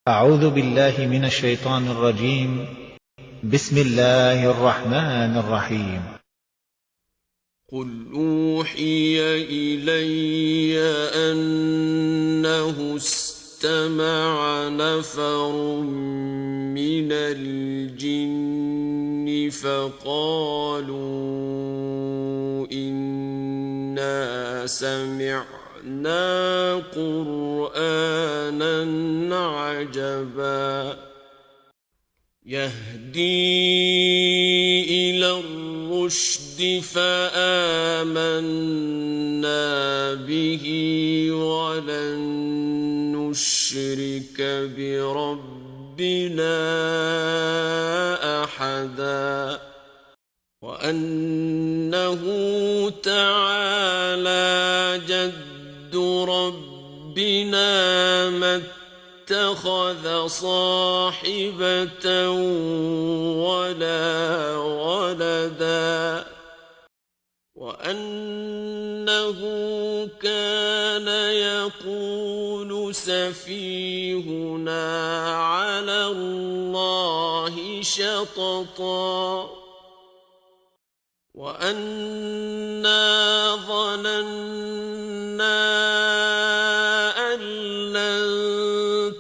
أعوذ بالله من الشيطان الرجيم. بسم الله الرحمن الرحيم. قل أوحي إلي أنه استمع نفر من الجن فقالوا إنا سمعنا قرآنا عجبا يهدي إلى الرشد فآمنا به ولن نشرك بربنا أحدا وأنه تعالى جد ربنا ما اتخذ صاحبة ولا ولدا وأنه كان يقول سفيهنا على الله شططا وأنا ظننا أن لن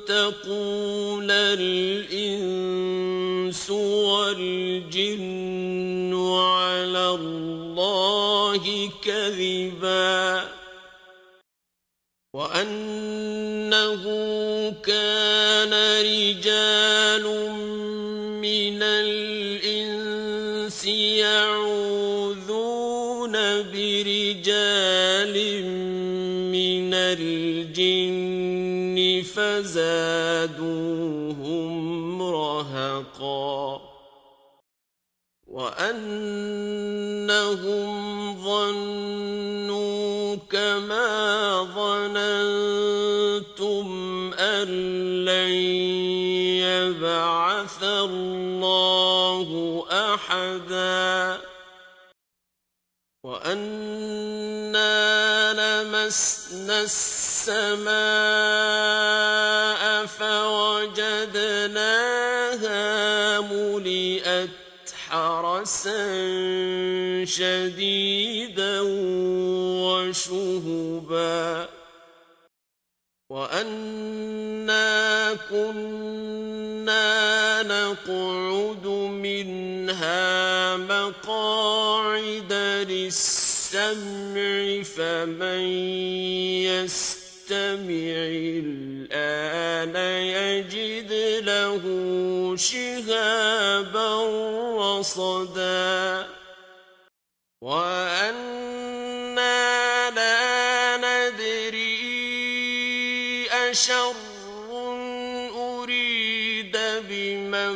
تقول الإنس والجن على الله كذبا وأنه كان رجال من الإنس يعوذون برجال من الجن فزادوهم رهقا وأنهم ظنوا كما ظننتم أن لن يبعث الله أحدا وأنا لمسنا السماء فوجدناها ملئت حرسا شديدا وشهبا وأنا كنا نقعد منها مقاعد للسمع فمن يستمع الآن يجد له شهابا رصدا وأنا لا ندري أشر أريد بمن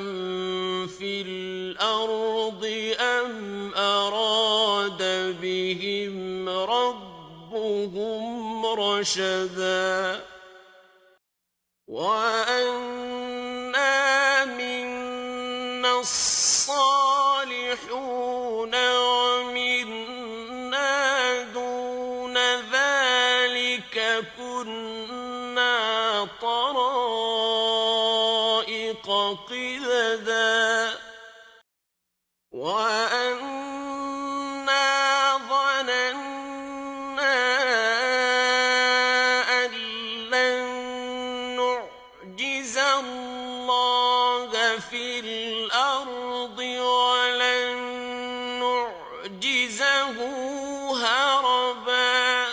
في الأرض أم أراد بهم ربهم رشدا وأنا منا الصالحون ومنا دون ذلك كنا طرائق قددا وأنا ظننا أن لن نعجز الله في الأرض ولن نعجزه هربا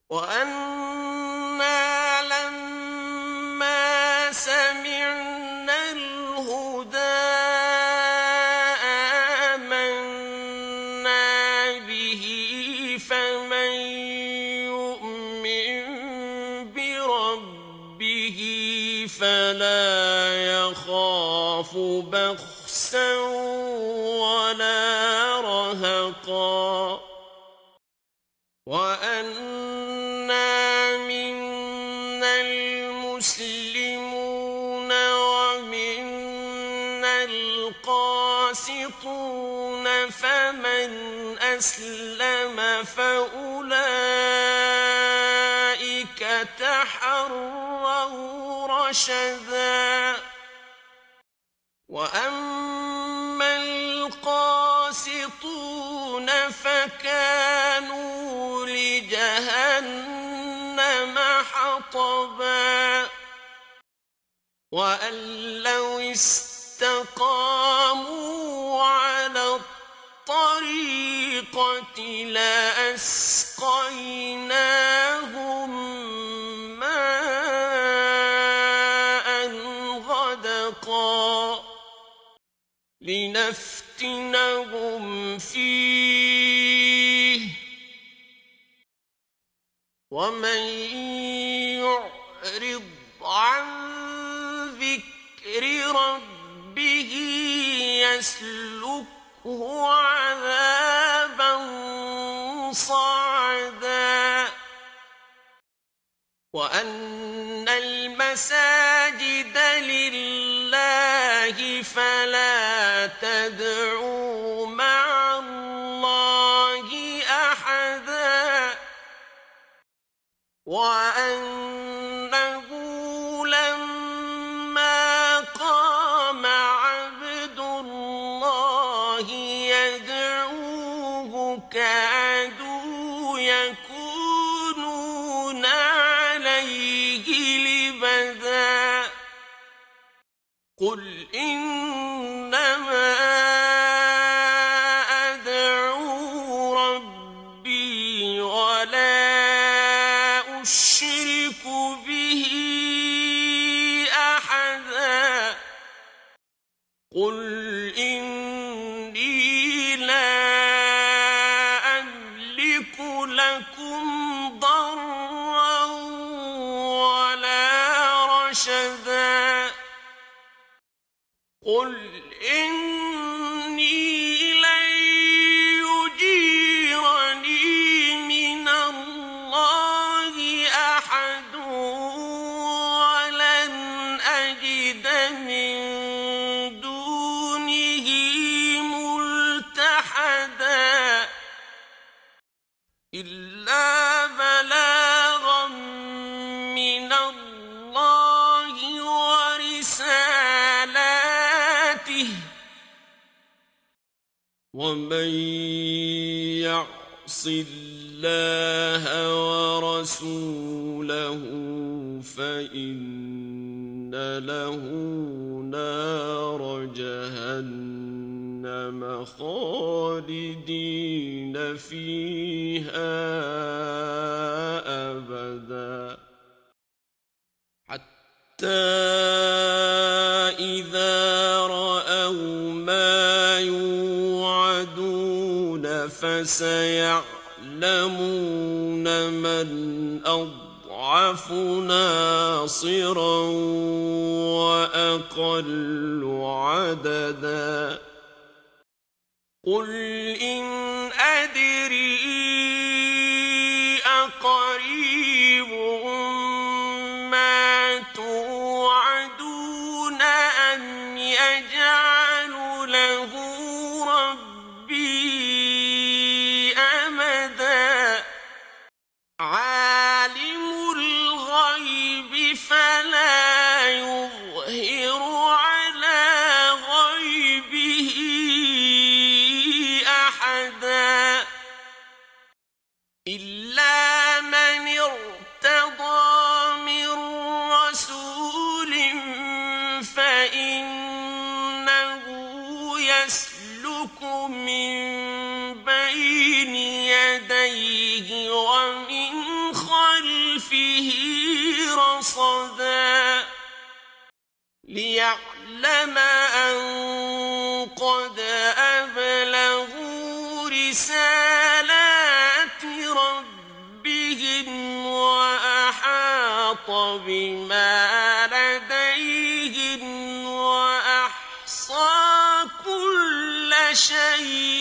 وأنا لما سمعنا الهدى آمنا به فمن يؤمن بربه فلا يخاف بخسا ولا رهقا وأنا منا المسلمون ومنا القاسطون فمن أسلم فأولئك تحروا رشدا وأما القاسطون فكانوا لجهنم حطبا وأن لو استقاموا على الطريقة لأسقيناهم ماء غدقا لنفتنهم فيه ومن يعرض عن ذكر ربه يسلكه عذابا صعدا وأن المساجد لله فلا تدعوا مع الله أحدا وأنه لما قام عبد الله يدعوه كادوا يكونون عليه لبدا قل إنما أدعو ربي ولا أشرك به أحدا قل إني لا أملك لكم ضرا ولا رشدا قل إني لن يجيرني من الله أحد ولن أجد من دونه ملتحدا إلا بلاغا من الله ورسالاته ومن يعص الله ورسوله فإن له نار جهنم خالدين فيها أبدا حتى إذا رأوا ما يوعدون فسيعلمون من أضعف ناصرا وأقل عددا قل إن أدري أقريب ما توعدون أم يجعل له ربي أمدا عالم الغيب فلا يظهر على غيبه أحدا إلا من ارتضى من رسول فإنه يسلك من بين يديه ومن خلفه رصدا ليعلم أن قد أبلغوا رسالات ربهم وأحاط بما لديهم وأحصى كل شيء